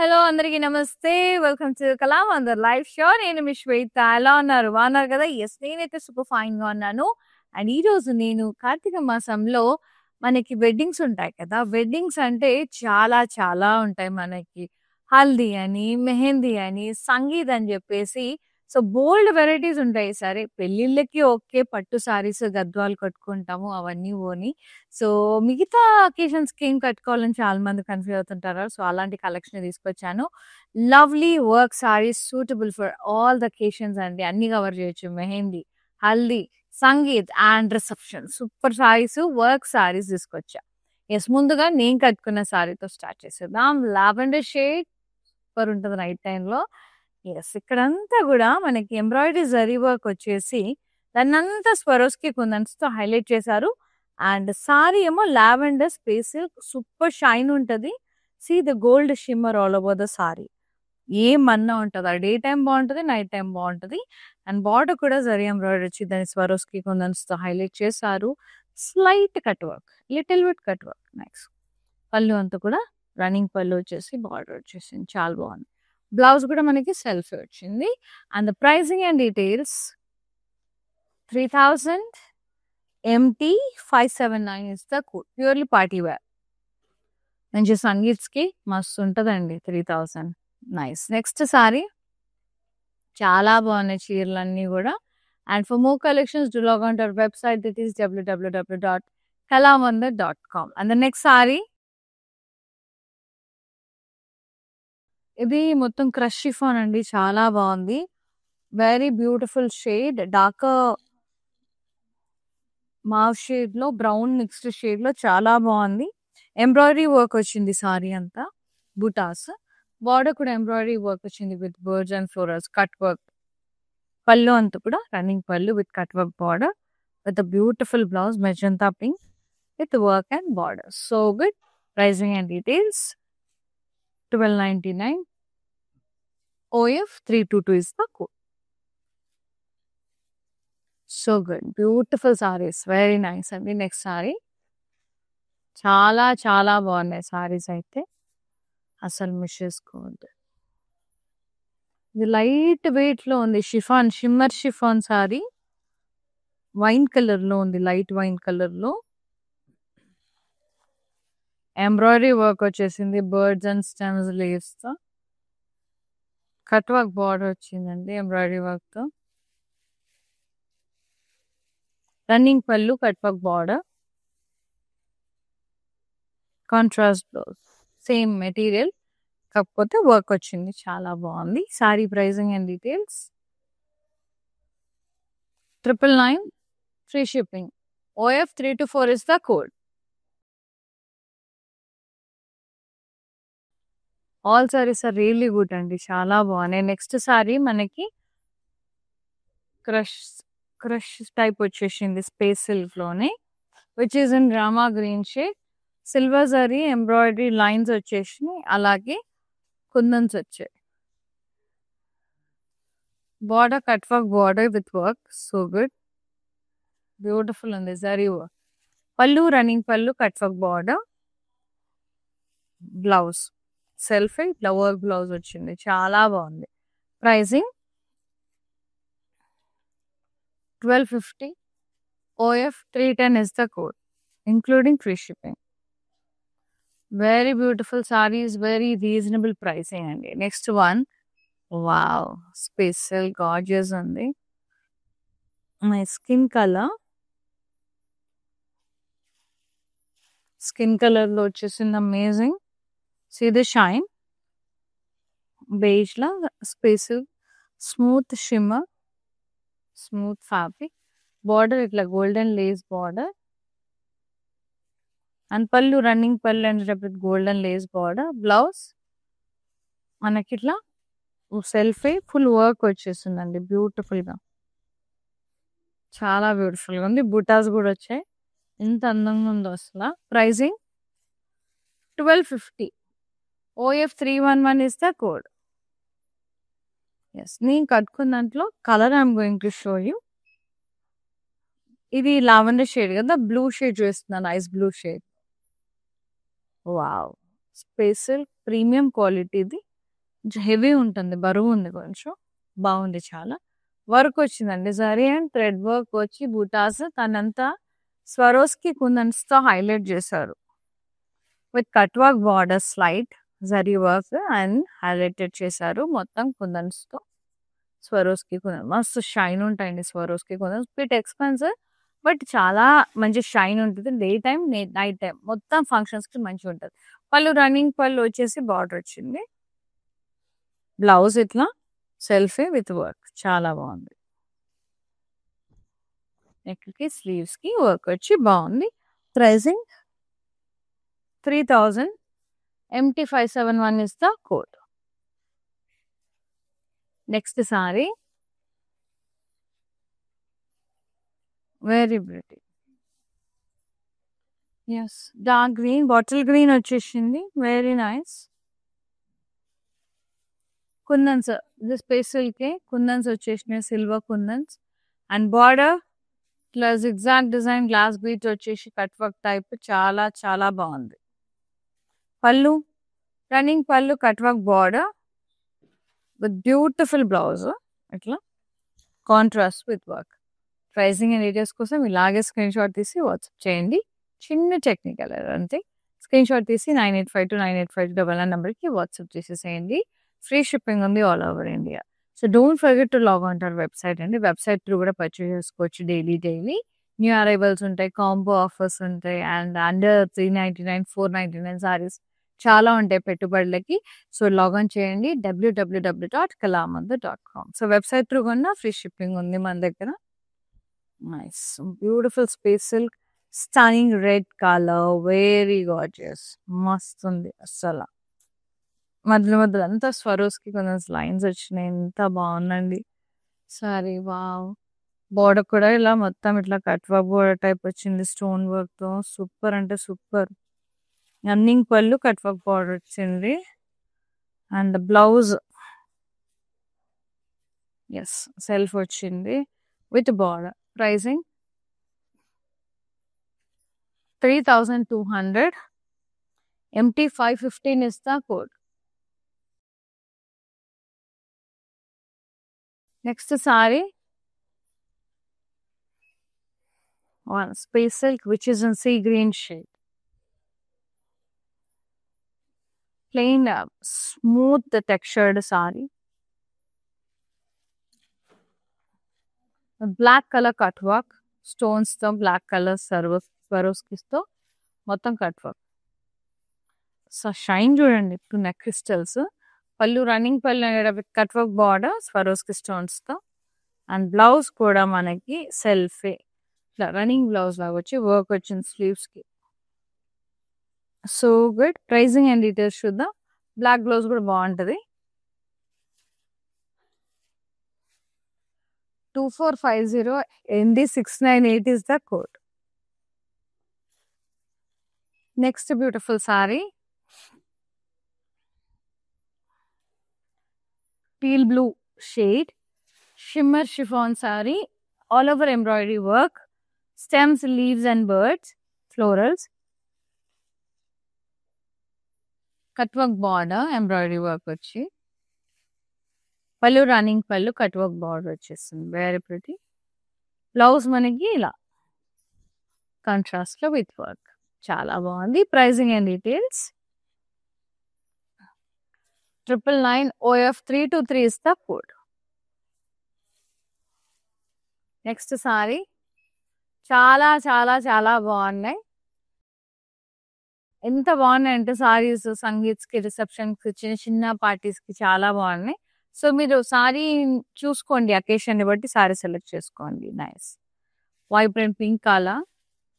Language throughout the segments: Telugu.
హలో అందరికీ నమస్తే. Welcome to Kalamandir live show. నేను మీ శ్వేత. ఎలా ఉన్నారు? బాగున్నారు కదా? యెస్, నేనైతే సూపర్ ఫైన్‌గా ఉన్నాను. అండ్ ఈరోజు నేను కార్తీక మాసంలో మనకి వెడ్డింగ్స్ ఉంటాయి కదా! వెడ్డింగ్స్ అంటే చాలా చాలా ఉంటాయి మనకి. హల్దీ అని, మెహందీ అని, సంగీత్ అని చెప్పేసి సో బోలెడు వెరైటీస్ ఉంటాయి. సరే పెళ్ళిళ్ళకి ఓకే. పట్టు సారీస్, గద్వాలు కట్టుకుంటాము అవన్నీ పోని. సో మిగతా అకేషన్స్‌కి ఏం కట్టుకోవాలని చాలా మంది కన్‌ఫ్యూజ్ అవుతుంటారు. సో అలాంటి కలెక్షన్ తీసుకొచ్చాను. Lovely work saris suitable for all the occasions అండి. అన్ని కవర్ చేయొచ్చు. Mehndi, haldi, sangeet and reception. Super saris, work saris తీసుకొచ్చా. యెస్, ముందుగా నేను కట్టుకున్న సారీతో స్టార్ట్ చేసేద్దాం. లావెండర్ షేడ్ సూపర్ ఉంటది నైట్ టైమ్‌లో. యెస్, ఇక్కడంతా గూడా మనకి ఎంబ్రాయిడరీ జరీ వర్క్ వచ్చేసి దాన్నంతా స్వరోస్కి కుందన్స్‌తో హైలైట్ చేశారు. అండ్ సారీ ఏమో lavender space silk super shine ఉంటది. See the gold shimmer all over the sari. ఏమన్నా ఉంటదా? డే టైమ్ బావుంటది. నైట్ టైమ్ బావుంటది. అండ్ బార్డర్ కూడా జరీ ఎంబ్రాయిడరీ వచ్చి దాన్ని స్వరోస్కి కుందన్స్‌తో హైలైట్ చేశారు. Slight cut work, little bit cut work. Nice. పళ్ళు అంతా కూడా రన్నింగ్ పళ్ళు వచ్చేసి బార్డర్ వచ్చేసింది. చాలా బాగుంది. బ్లౌజ్ కూడా మనకి సెల్ఫ్ వచ్చింది. And the pricing and details 3000 MT 579 is the code. Purely party wear. మంచి సంగీత్స్‌కి మస్తు ఉంటదండి 3000. నైస్. నెక్స్ట్ సారీ చాలా బాగున్నాయి చీరలన్నీ కూడా. And for more collections do log on to our website that is www.kalamandir.com. And the next sari ఇది మొత్తం క్రష్ షిఫాన్ అండి. చాలా బాగుంది. Very beautiful shade. Darker mauve షేడ్‌లో బ్రౌన్ మిక్స్డ్ షేడ్‌లో చాలా బాగుంది. ఎంబ్రాయిడరీ వర్క్ వచ్చింది సారీ అంతా. బుటాస్. బార్డర్ కూడా ఎంబ్రాయిడరీ వర్క్ వచ్చింది with birds and florals cut work. పళ్ళు అంతా కూడా running pallu with cut work border with beautiful blouse magenta pink with work and border. So good. Pricing and details 1299. OF 322 is the code. So good. Beautiful saris. Very nice అండి. నెక్స్ట్ సారీ చాలా చాలా బాగున్నాయి సారీస్ అయితే. అసలు మిస్ చేసుకోవద్దు. ఇది లైట్ వెయిట్‌లో ఉంది. Chiffon, shimmer chiffon sari. Wine కలర్‌లో ఉంది. లైట్ వైన్ కలర్‌లో. ఎంబ్రాయిడరీ వర్క్ వచ్చేసింది. బర్డ్స్ అండ్ స్టెమ్స్ లీవ్స్‌తో. కట్ వర్క్ బార్డర్ వచ్చిందండి ఎంబ్రాయిడరీ వర్క్‌తో. రన్నింగ్ పళ్ళు cut work border. Contrast blouse. Same material కాకపోతే వర్క్ వచ్చింది. చాలా బాగుంది. Sari pricing and details 999. Free shipping. OF 324 is the code. All saris are really good అండి. చాలా బాగున్నాయి. నెక్స్ట్ సారీ మనకి క్రష్ క్రష్ టైప్ వచ్చేసింది space సిల్క్‌లోనే which is in Rama green shade. Silver zari embroidery lines వచ్చేసినాయి. అలాగే కుందన్స్ వచ్చాయి. Border cut work border with work. So good. Beautiful ఉంది జరీ వర్క్. పళ్ళు రన్నింగ్ పళ్ళు cut work border. Blouse self work blouse వచ్చింది. చాలా బాగుంది. Pricing 1250. OF 310 is the code, including free shipping. Very beautiful sarees, very reasonable pricing అండి. Next one wow special gorgeous ఉంది. మై స్కిన్ కలర్లో వచ్చేసింది. Amazing. See the shine. Beige లా special smooth shimmer, smooth fabric. Border ఇట్లా గోల్డెన్ లేస్ బార్డర్ అండ్ పళ్ళు రన్నింగ్ పళ్ళు and with golden lace border. Blouse మనకి ఇట్లా సెల్ఫే ఫుల్ వర్క్ వచ్చేసిందండి బ్యూటిఫుల్గా. చాలా బ్యూటిఫుల్గా ఉంది. బుటాస్ కూడా వచ్చాయి. ఎంత అందంగా ఉందో అసలు. Pricing 1250. OF 311 is the code. Yes, నేను కట్టుకున్న దాంట్లో colour I'm going to show you. ఇది లావెండర్ షేడ్ కదా. బ్లూ షేడ్ చూస్తున్నాను. Ice blue shade. Wow special premium క్వాలిటీది కొంచెం హెవీ ఉంటుంది. బరువుంది కొంచెం. బావుంది చాలా. వర్క్ వచ్చిందండి. జరీ అండ్ థ్రెడ్ వర్క్ వచ్చి బూటాస్ తనంతా స్వరోస్కి కుందన్స్‌తో హైలైట్ చేశారు. With cut work border slight zari work and highlighted చేశారు. మొత్తం కుందన్స్‌తో. స్వరోస్కి కుందన్ మస్తు షైన్ ఉంటాయండి Swarovski kundans. Bit expensive but చాలా మంచి షైన్ ఉంటుంది. డే టైమ్, నైట్ టైమ్ మొత్తం ఫంక్షన్స్‌కి మంచిగుంటది. పళ్ళు రన్నింగ్ పళ్ళు వచ్చేసి బార్డర్ వచ్చింది. బ్లౌజ్ ఇట్లా సెల్ఫే విత్ వర్క్ చాలా బాగుంది. నెక్కి స్లీవ్స్కి వర్క్ వచ్చి బాగుంది. Pricing 3000 MT571 is the code. Next sari very beauty. Yes dark green bottle green వచ్చేసింది. Very nice. కుందన్స్ ఇది స్పెషల్కే కుందన్స్ వచ్చేసినాయి. సిల్వర్ కుందన్స్ అండ్ బార్డర్ ఇట్లా జిగ్జాగ్ డిజైన్ గ్లాస్ బీట్ వచ్చేసి కట్ వర్క్ టైప్ చాలా చాలా బాగుంది. పళ్ళు రన్నింగ్ పళ్ళు cut work border with beautiful blouse ఇట్లా contrast with work. Pricing and details కోసం ఇలాగే స్క్రీన్ షాట్ తీసి వాట్సాప్ చేయండి. చిన్న టెక్నికల్ అంతే. స్క్రీన్ షాట్ తీసి 9852985299 నెంబర్కి వాట్సాప్ చేసేసేయండి. ఫ్రీ షిప్పింగ్ ఉంది all over India. So don't forget to log on to our website అండి. వెబ్సైట్ త్రూ కూడా పర్చేస్ చేసుకోవచ్చు. డైలీ న్యూ అరైవల్స్ ఉంటాయి, కాంబో ఆఫర్స్ ఉంటాయి అండ్ అండర్ 399 499 సారీస్ చాలా ఉంటాయి పెట్టుబడులకి. సో లాగిన్ చేయండి www.kalamandir.com. సో వెబ్సైట్ త్రూ కొన్నా ఫ్రీ షిప్పింగ్ ఉంది మన దగ్గర. Nice beautiful space silk stunning red colour very gorgeous మస్తు ఉంది అస్సలు. మధ్యలో మధ్యలో అంతా స్వరోస్కి కొంచెం లైన్స్ వచ్చినాయి. ఎంత బాగుందండి సారీ. వావ్. బోర్డర్ కూడా ఇలా మొత్తం ఇట్లా కట్ వర్క్ బోర్డర్ టైప్ వచ్చింది స్టోన్ వర్క్తో. సూపర్ అంటే సూపర్. రన్నింగ్ పళ్ళు కట్ వర్క్ బార్డర్ వచ్చింది అండ్ బ్లౌజ్ ఎస్ సెల్ఫ్ వచ్చింది with border. Pricing 3200 MT515 is the code. Next saree one space silk which is in sea green shade. Plain smooth textured saree. Black color cut work stones తో బ్లాక్ కలర్ స్వరోస్కిస్తో మొత్తం కట్ వర్క్. సో షైన్ చూడండి. 2 neck crystals. Pallu running pallu with cut work border Swarovski స్టోన్స్తో అండ్ బ్లౌజ్ కూడా మనకి సెల్ఫే ఇట్లా రన్నింగ్ బ్లౌజ్ లాగా వచ్చి వర్క్ వచ్చింది స్లీవ్స్కి. So good. Pricing and details చూద్దాం. బ్లాక్ బ్లౌజ్ కూడా బాగుంటుంది. 2450 ND698 is the code. Next beautiful saree. Teal blue shade. Shimmer chiffon saree. All over embroidery work. Stems, leaves and birds. Florals. Cut work border. Embroidery work వచ్చి. పళ్ళు రన్నింగ్ పళ్ళు కట్ వర్క్ బార్డర్ వచ్చేస్తుంది. Very pretty. బ్లౌజ్ మనకి ఇలా కాంట్రాస్ట్లో విత్ వర్క్ చాలా బాగుంది. Pricing and details 999 OF323 is the code. Next sari చాలా చాలా చాలా బాగున్నాయి. ఎంత బాగున్నాయి అంటే సారీస్ సంగీత్స్కి రిసెప్షన్కి చిన్న చిన్న పార్టీస్కి చాలా బాగున్నాయి. సో మీరు సారీ చూసుకోండి, అకేషన్ని బట్టి సారీ సెలెక్ట్ చేసుకోండి. Nice vibrant pink colour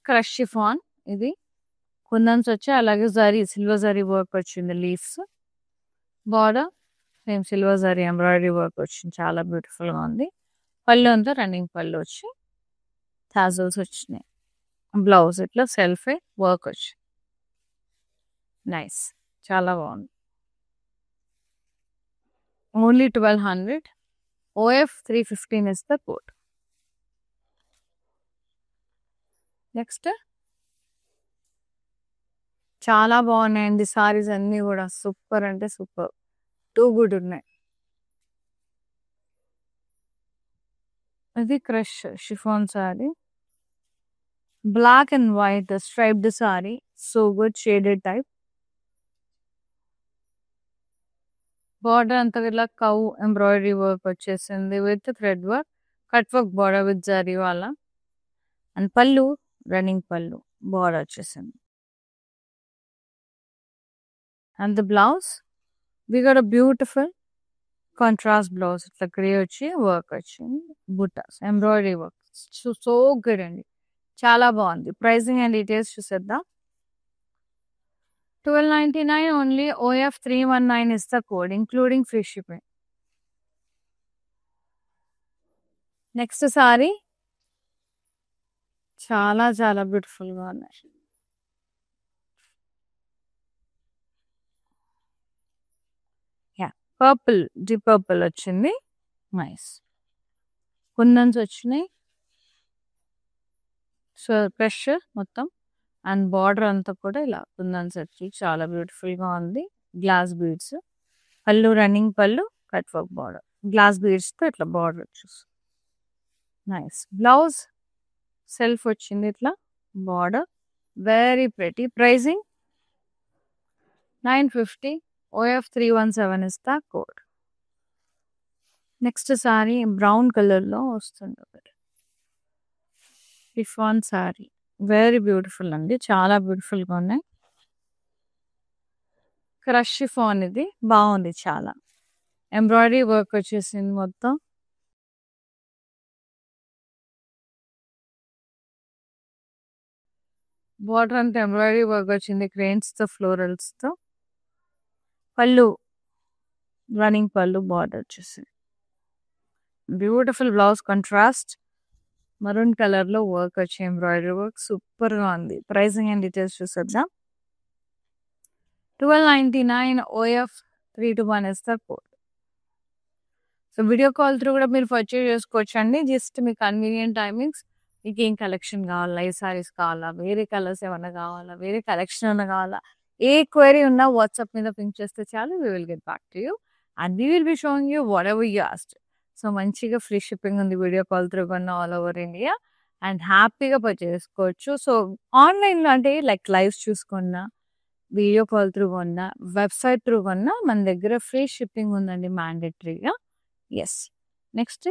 crush chiffon. ఇది కుందన్స్ వచ్చి అలాగే జరీ సిల్వర్ జరీ వర్క్ వచ్చింది. Leaves border same silver zari embroidery work వచ్చింది. చాలా బ్యూటిఫుల్గా ఉంది. పళ్ళు అంతా రన్నింగ్ పళ్ళు వచ్చి టాజల్స్ వచ్చినాయి. బ్లౌజ్ ఇట్లా సెల్ఫే వర్క్ వచ్చి నైస్ చాలా బాగుంది. Only 1200 OF315 is the code. Next చాలా బాగున్నాయండి సారీస్ అన్నీ కూడా. సూపర్ అంటే సూపర్. టూ గుడ్ ఉన్నాయి. ఇది crush chiffon sari, black and white striped sari, so good shaded type. Border అంతా ఇలా కౌ ఎంబ్రాయిడరీ వర్క్ వచ్చేసింది with thread work, cut work border with zari వాళ్ళ. అండ్ పళ్ళు రన్నింగ్ పళ్ళు, బార్డర్ వచ్చేసింది. And the blouse we got a beautiful contrast blouse, ఇట్లా గ్రే వచ్చి వర్క్ వచ్చింది, బుటాస్ ఎంబ్రాయిడరీ వర్క్, సో గుడ్ అండి, చాలా బాగుంది. ప్రైసింగ్ అండ్ డీటెయిల్స్ చూసేద్దాం. 1299 only. OF 319 is the code, including free shipping. Next sari చాలా చాలా బ్యూటిఫుల్ గా ఉన్నాయి. పర్పుల్, డీప్ పర్పుల్ వచ్చింది, నైస్. కుందన్స్ వచ్చినాయి, సో ఫ్రెష్ మొత్తం. అండ్ బార్డర్ అంతా కూడా ఇలా కుందన్స్ వచ్చి చాలా బ్యూటిఫుల్ గా ఉంది. గ్లాస్ బీడ్స్, పళ్ళు రన్నింగ్ పళ్ళు, cut work border, glass beads తో ఇట్లా బార్డర్ వచ్చేసి నైస్. బ్లౌజ్ సెల్ఫ్ వచ్చింది ఇట్లా border, very pretty. Pricing 950. OF 317 is the code. Next sari brown colour లో వస్తుంది, షిఫాన్ సారీ, వెరీ బ్యూటిఫుల్ అండి, చాలా బ్యూటిఫుల్ గా ఉన్నాయి. క్రష్ షిఫాన్, ఇది బాగుంది చాలా. ఎంబ్రాయిడరీ వర్క్ వచ్చేసింది మొత్తం. బార్డర్ అంతా ఎంబ్రాయిడరీ వర్క్ వచ్చింది, క్రెయిన్స్ తో ఫ్లోరల్స్ తో. పళ్ళు రన్నింగ్ పళ్ళు, బార్డర్ వచ్చేసింది. Beautiful blouse, contrast maroon colour లో వర్క్ వచ్చి ఎంబ్రాయిడరీ వర్క్, సూపర్ గా ఉంది. ప్రైసింగ్ అండ్ డీటెయిల్స్ చూసేద్దాం. 1299. OF 321 is the code. So video call through కూడా మీరు పర్చేజ్ చేసుకోవచ్చు అండి, జస్ట్ మీ కన్వీనియంట్ టైమింగ్స్. మీకు ఏం కలెక్షన్ కావాలా, ఏ సారీస్ కావాలా, వేరే కలర్స్ ఏమన్నా కావాలా, వేరే కలెక్షన్ ఏమన్నా కావాలా, ఏ క్వైరీ ఉన్నా వాట్సాప్ మీద పింక్ చేస్తే చాలు, we will get back to you and we will be showing you whatever you asked. So మంచిగా ఫ్రీ షిప్పింగ్ ఉంది, వీడియో కాల్ త్రూ కన్నా ఆల్ ఓవర్ ఇండియా, అండ్ హ్యాపీగా పర్చేజ్ చేసుకోవచ్చు. సో ఆన్లైన్లో అంటే లైక్ లైవ్స్ చూసుకున్నా, వీడియో కాల్ త్రూ కొన్నా, వెబ్సైట్ త్రూ కొన్నా మన దగ్గర ఫ్రీ షిప్పింగ్ ఉందండి మ్యాండేటరీగా. Yes. Next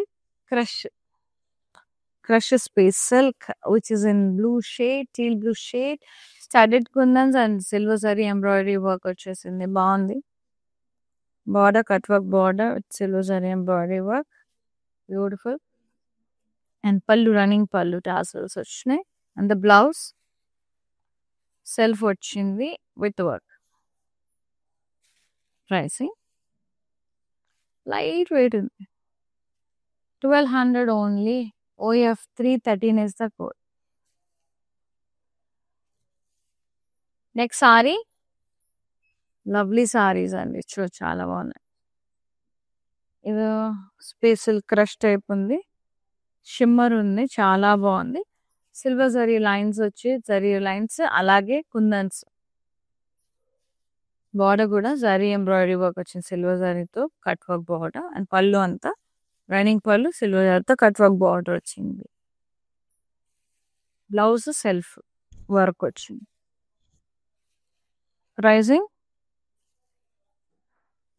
crush space silk which is in blue shade, teal blue shade, studded kundans and silver zari embroidery work వచ్చేసింది, బాగుంది. Border cut work border with silver zari embroidery work, beautiful. And పళ్ళు రన్నింగ్ పళ్ళు, టాసల్స్ వచ్చినాయి. అండ్ ద బ్లౌజ్ సెల్ఫ్ వచ్చింది with work. Pricing light weight ఉంది, 1200 only. OF 313 is the code. Next sari, lovely saris అండి, చాలా బాగున్నాయి. ఇది స్పేషల్ క్రష్ టైప్ ఉంది, షిమ్మర్ ఉంది, చాలా బాగుంది. సిల్వర్ జరీ లైన్స్ వచ్చి, జరీ లైన్స్, అలాగే కుందన్స్. బార్డర్ కూడా జరీ ఎంబ్రాయిడరీ వర్క్ వచ్చింది సిల్వర్ జరీతో, కట్ వర్క్ బార్డర్. అండ్ పళ్ళు అంతా రన్నింగ్ పళ్ళు, సిల్వర్ జరీతో కట్ వర్క్ బార్డర్ వచ్చింది. బ్లౌజ్ సెల్ఫ్ వర్క్ వచ్చింది. Pricing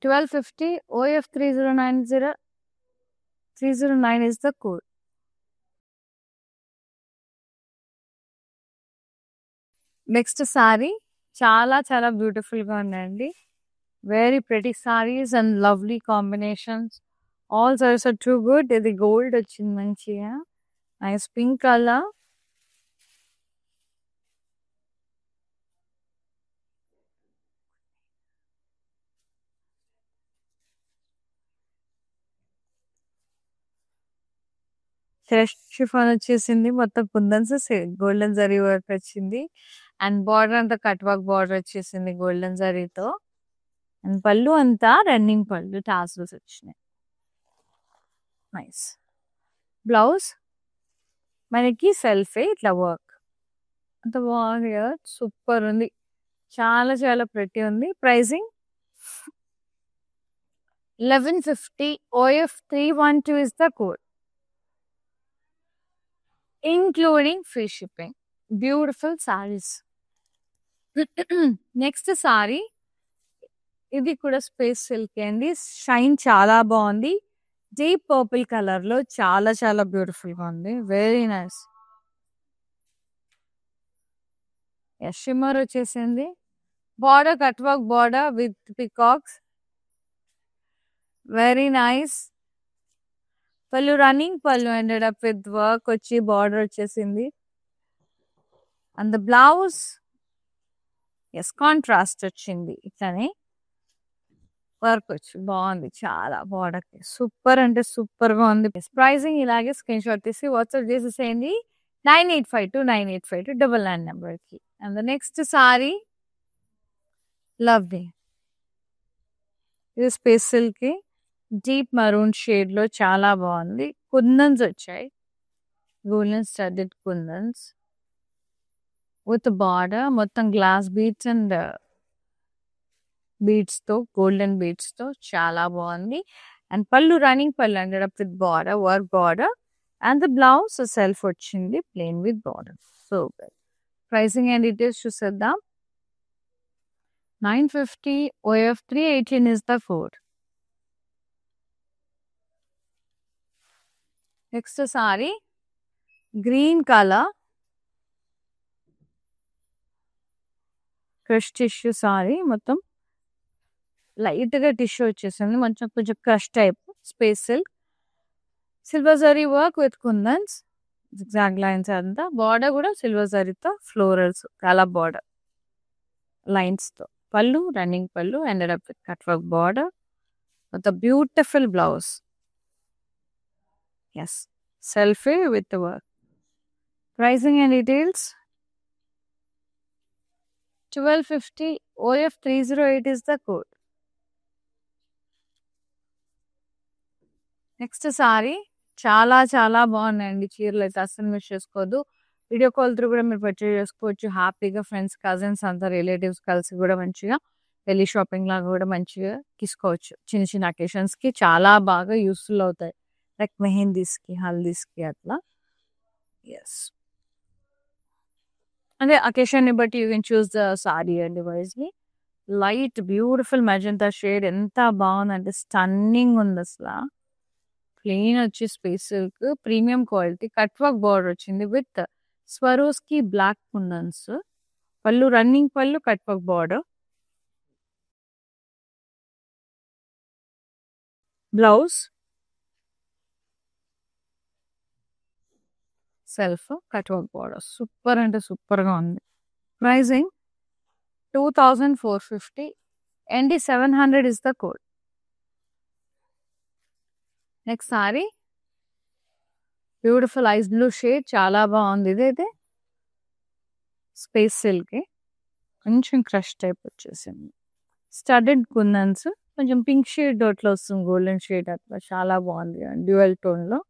1250. OF 309 is the code. Next sari చాలా చాలా బ్యూటిఫుల్ గా ఉన్నాయండి, very pretty saris and lovely combinations. All saris are too good. ఇది గోల్డ్ వచ్చింది మంచిగా, nice pink colour. Fresh chiffon వచ్చేసింది, మొత్తం కుందన్స్ గోల్డెన్ జరీ వర్క్ వచ్చింది. అండ్ బార్డర్ అంతా కట్ వర్క్ బార్డర్ వచ్చేసింది గోల్డెన్ జరీతో. అండ్ పళ్ళు అంతా రన్నింగ్ పళ్ళు, టాసల్స్ వచ్చినాయి, నైస్. బ్లౌజ్ మనకి సెల్ఫే ఇట్లా వర్క్, అంత బాగుంది కదా, సూపర్ ఉంది, చాలా చాలా ప్రెటీ ఉంది. Pricing 1150 OF312 is the code, including free shipping. Beautiful sarees. Next sari ఇది కూడా స్పేస్ సిల్క్ అండి. షైన్ చాలా బాగుంది. డీప్ పర్పుల్ కలర్ లో చాలా చాలా బ్యూటిఫుల్ గా ఉంది. Very nice. షిమ్మర్ వచ్చేసింది. Border cut work border with peacocks. Very nice. పళ్ళు running pallu ended up with work వచ్చి బార్డర్ వచ్చేసింది. అండ్ ద బ్లౌజ్ కాంట్రాస్ట్ వచ్చింది. ఇట్లానే వర్క్ వచ్చి బాగుంది. చాలా బార్డర్ సూపర్ అంటే సూపర్ గా ఉంది. ప్రైజింగ్ ఇలాగే స్క్రీన్ షాట్ తీసి వాట్సాప్ చేసేసేయండి 9852985299 నెంబర్ కి. And the next sari lovely. ఇది స్పేస్ సిల్క్ కి డీప్ మరూన్ షేడ్ లో చాలా బాగుంది. కుందన్స్ వచ్చాయి. Golden studded kundans with border మొత్తం గ్లాస్ బీడ్స్ అండ్ బీడ్స్ తో గోల్డెన్ బీడ్స్ తో చాలా బాగుంది. అండ్ పళ్ళు running pallu ended up with border work border. And the blouse self వచ్చింది plain with border. So pricing and details చూసేద్దాం. 950 OF318 is the code. Next sari green colour crush tissue sorry. మొత్తం లైట్ గా టిష్యూ వచ్చేసింది. కొంచెం crush type space silk. Silver zari work with kundans zigzag lines అంతా. బార్డర్ కూడా సిల్వర్ జరీతో ఫ్లోరల్స్ చాలా బార్డర్ లైన్స్ తో. పళ్ళు running pallu ended up with cut work border with beautiful blouse. Selfie with work. Pricing and details 1250 OF308 is the code. Next sari చాలా చాలా బాగున్నాయండి. చీరలు అయితే అస్సలు మిస్ చేసుకోవద్దు. వీడియో కాల్ త్రూ కూడా మీరు పర్చేజ్ చేసుకోవచ్చు హ్యాపీగా. ఫ్రెండ్స్ కజిన్స్ అంతా రిలేటివ్స్ కలిసి కూడా మంచిగా పెళ్లి షాపింగ్ లాగా కూడా మంచిగా తీసుకోవచ్చు. చిన్న చిన్న అకేషన్స్ కి చాలా బాగా యూస్ఫుల్ అవుతాయి. లైక్ మెహందీస్కి హల్దీస్కి అట్లా. అంటే అకేషన్ ని బట్టి you can choose the sari అండి. Wisely light beautiful magenta shade ఎంత బాగుందంటే స్టన్నింగ్ ఉంది అసలు. ప్లెయిన్ వచ్చి space silk premium quality cut work border వచ్చింది with Swarovski black kundans. Pallu running పళ్ళు cut work border. Blouse self cut work border. Super అంటే సూపర్ గా ఉంది. Pricing 2450 ND 700 is the code. Next sari beautiful ice blue shade చాలా బాగుంది. ఇదైతే స్పేస్ సిల్క్ కొంచెం క్రష్ టైప్ వచ్చేసింది. స్టడెడ్ కుందన్స్ కొంచెం పింక్ షేడ్ అట్లా వస్తుంది. గోల్డెన్ షేడ్ అట్లా చాలా బాగుంది. డ్యూయల్ టోన్ లో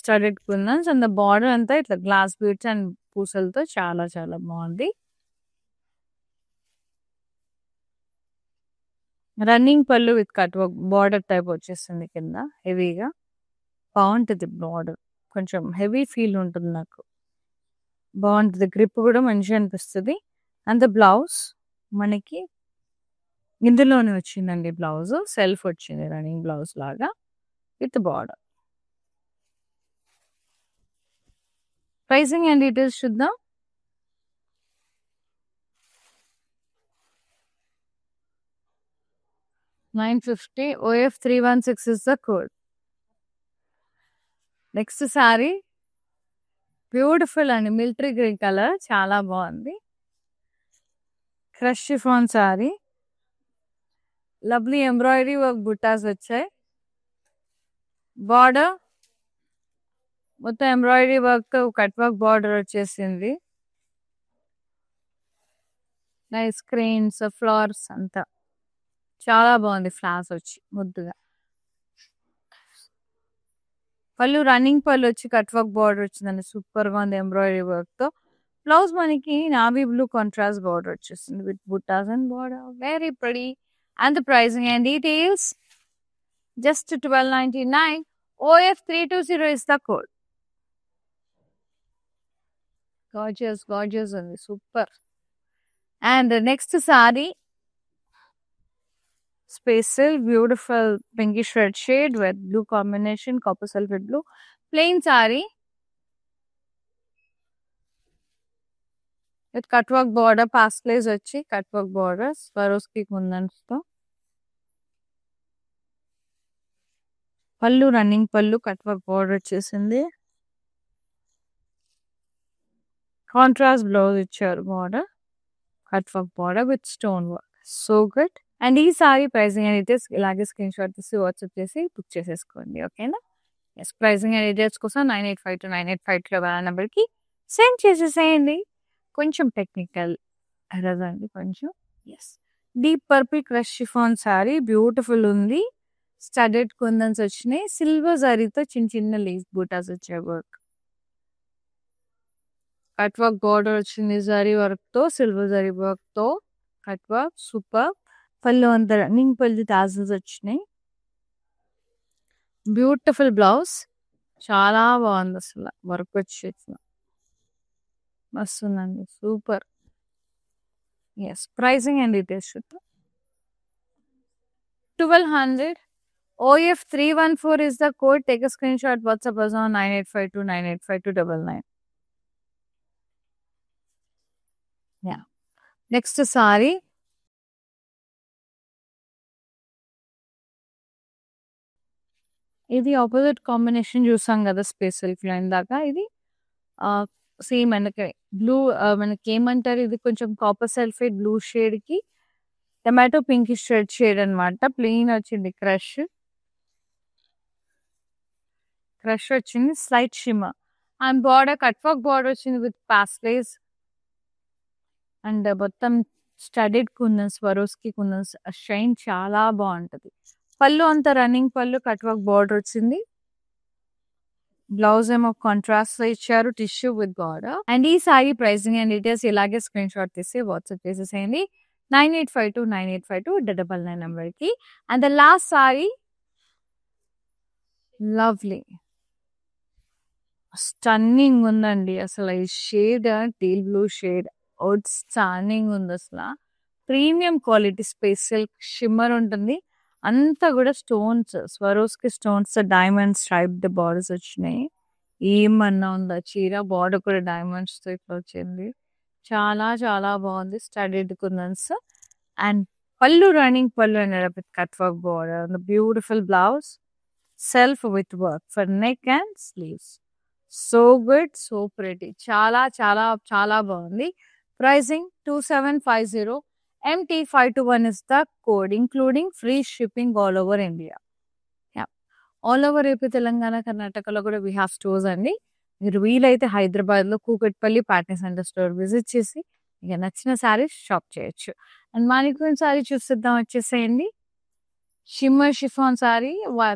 స్టడెడ్ కుందన్స్. అండ్ బార్డర్ అంతా ఇట్లా గ్లాస్ బీడ్స్ అండ్ పూసలతో చాలా చాలా బాగుంది. Running pallu with cut work border type వచ్చేస్తుంది కింద హెవీగా. బాగుంటుంది బార్డర్. కొంచెం హెవీ ఫీల్ ఉంటుంది నాకు. బాగుంటుంది. గ్రిప్ కూడా మంచిగా అనిపిస్తుంది. అండ్ ద బ్లౌజ్ మనకి ఇందులోనే వచ్చిందండి. బ్లౌజ్ సెల్ఫ్ వచ్చింది రన్నింగ్ బ్లౌజ్ లాగా with border. Pricing and details చూద్దాం. 950 OF316 is the code. Next sari beautiful అండి. మిలిటరీ గ్రీన్ కలర్ చాలా బాగుంది. Crush chiffon sari. Lovely embroidery work buttas వచ్చాయి. బార్డర్ మొత్తం embroidery work cut work border వచ్చేసింది. నైస్ క్రెయిన్స్ ఫ్లవర్స్ అంతా చాలా బాగుంది. ఫ్లవర్స్ వచ్చి ముద్దుగా. పళ్ళు రన్నింగ్ పళ్ళు వచ్చి కట్ వర్క్ బార్డర్ వచ్చిందండి. సూపర్ గా ఉంది ఎంబ్రాయిడరీ వర్క్ తో. బ్లౌజ్ మనకి నావీ బ్లూ కాంట్రాస్ట్ బార్డర్ వచ్చేసింది with buttas and border. Very pretty And the pricing and details, just $12.99. OF320 is the code. Gorgeous and super. And the next saree, space silk, beautiful pinkish red shade with blue combination, copper sulphate blue. Plain saree with cutwork border, pastel వచ్చి cutwork borders, Swarovski kundans తో. పళ్ళు రన్నింగ్ పళ్ళు, కట్వర్క్ బోర్డర్ వచ్చేసింది. కాంట్రాస్ట్ బ్లౌజ్ ఇచ్చారు, border cutwork border with stone work. So good. And ఈ సారీ ప్రైసింగ్ అయితే ఇలాగే స్క్రీన్ షాట్ తీసి వాట్సాప్ చేసి బుక్ చేసేసుకోండి. ఓకేనా? ఎస్, ప్రైసింగ్ అండ్ డీటెయిల్స్ కోసం 9852 నెంబర్కి సెండ్ చేసేసేయండి. కొంచెం టెక్నికల్ ఎర్రర్ అండి కొంచెం. Yes, deep purple crush chiffon sari, beautiful ఉంది. స్టడెడ్ కుందన్స్ వచ్చినాయి, సిల్వర్ జరీతో చిన్న చిన్న లేస్ బూటాస్ వచ్చాయి. వర్క్ కట్ వర్క్ బోర్డర్ వచ్చింది, జరీ వర్క్ తో, సిల్వర్ జరీ వర్క్ తో కట్ వర్క్. సూపర్. పళ్ళు అంత రన్నింగ్ పళ్ళు టాజల్స్ వచ్చినాయి. బ్యూటిఫుల్ బ్లౌజ్, చాలా బాగుంది అసలు. వర్క్ వచ్చేసి మస్తుందండి, super. Yes, pricing and details 1200. OF314 is the code. Take a screenshot, WhatsApp us on 9852985299. Yeah. Next saree. ఇది ఆపోజిట్ కాంబినేషన్ చూసాం కదా స్పేస్ సిల్క్ లో ఇందాక. ఇది సేమ్ మనకి బ్లూ, మనకి ఏమంటారు, ఇది కొంచెం కాపర్ సల్ఫేట్ బ్లూ షేడ్ కి టమాటో పింకిష్ రెడ్ షేడ్ అనమాట. ప్లెయిన్ వచ్చింది, క్రష్ వచ్చింది, slight shimmer. And border cutwork border వచ్చింది విత్ పాస్లేస్. అండ్ మొత్తం స్టడెడ్ కుందన్స్, స్వరోస్కి కుందన్స్, షైన్ చాలా బాగుంటది. పళ్ళు అంత రన్నింగ్ పళ్ళు, కట్వర్క్ బార్డర్ వచ్చింది. బ్లౌజ్ ఏమో కాంట్రాస్ట్ ఇచ్చారు, టిష్యూ విత్ బార్డర్. అండ్ ఈ సారీ ప్రైసింగ్ అండ్ డీటెయిల్స్ ఇలాగే స్క్రీన్ షాట్ తీసి వాట్సాప్ చేసేసేయండి 9852985299 నెంబర్కి. And the last sorry, lovely stunning ఉందండి అసలు. ఈ shade teal blue shade out stunning ఉంది అసలు. Premium quality space silk shimmer ఉంటుంది. అంతా కూడా stones, Swarovski stones, diamond striped borders వచ్చినాయి. ఏమన్నా ఉందా చీర, బార్డర్ కూడా డైమండ్స్ తో ఇట్లా వచ్చింది. చాలా చాలా బాగుంది. స్టడీడ్ కుందన్స్ అండ్ పళ్ళు రన్నింగ్ పళ్ళు and with cut work border. Beautiful blouse, self with work for neck and sleeves. So good, so pretty, చాలా చాలా చాలా బాగుంది. Pricing 2750. MT521 is the code, including free shipping all over India. Yeah, all over AP Telangana, Karnataka lo kuda we have stores andi. మీరు వీలైతే హైదరాబాద్ లో Kukatpally Patny centre store visit చేసి ఇక నచ్చిన సారీస్ షాప్ చేయొచ్చు. అండ్ మానిక్యూన్ సారీ చూసిద్దాం, వచ్చేసేయండి. షిమ్మర్ షిఫాన్ సారీ,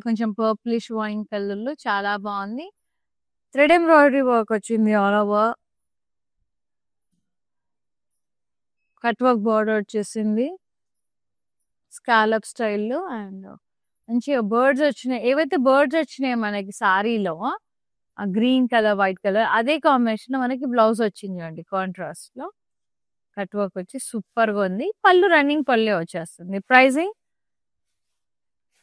కొంచెం పర్పులిష్ వైన్ కలర్ లో చాలా బాగుంది. థ్రెడ్ ఎంబ్రాయిడరీ వర్క్ వచ్చింది all over. Cut work border వచ్చేసింది స్కాలప్ స్టైల్లో. అండ్ మంచిగా బర్డ్స్ వచ్చినాయి. ఏవైతే బర్డ్స్ వచ్చినాయి మనకి సారీలో, ఆ గ్రీన్ కలర్ వైట్ కలర్ అదే కాంబినేషన్ మనకి బ్లౌజ్ వచ్చింది అండి కాంట్రాస్ట్ లో. కట్ వర్క్ వచ్చి సూపర్ గా ఉంది. పళ్ళు రన్నింగ్ పళ్ళే వచ్చేస్తుంది. Pricing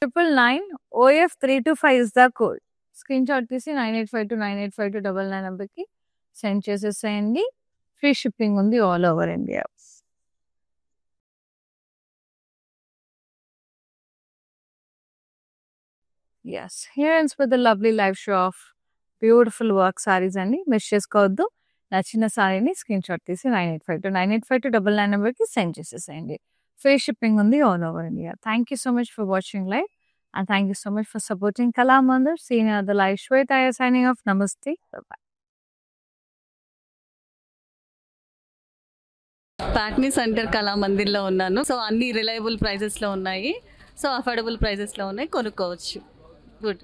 999. OF325 is the code. Screenshot తీసి 9852985299 నెంబర్కి సెండ్ చేసేసేయండి. ఫ్రీ షిప్పింగ్ ఉంది all over India. Yes, here ends with the lovely live show of beautiful work sarees అండి. మిస్ చేసుకోవద్దు. నచ్చిన సారీని స్క్రీన్ షాట్ తీసి 9852985299 నెంబర్కి సెండ్ చేసేసేయండి. ఫ్రీ షిప్పింగ్ ఉంది all over India. Thank you so much for watching live and thank you so much for supporting Kalamandir. See you in the live. Shweta signing off. Namaste. Bye-bye. Patny centre కళామందిర్లో ఉన్నాను. సో అన్ని రిలయబుల్ ప్రైజెస్లో ఉన్నాయి. సో అఫోర్డబుల్ ప్రైజెస్లో ఉన్నాయి, కొనుక్కోవచ్చు. గుడ్.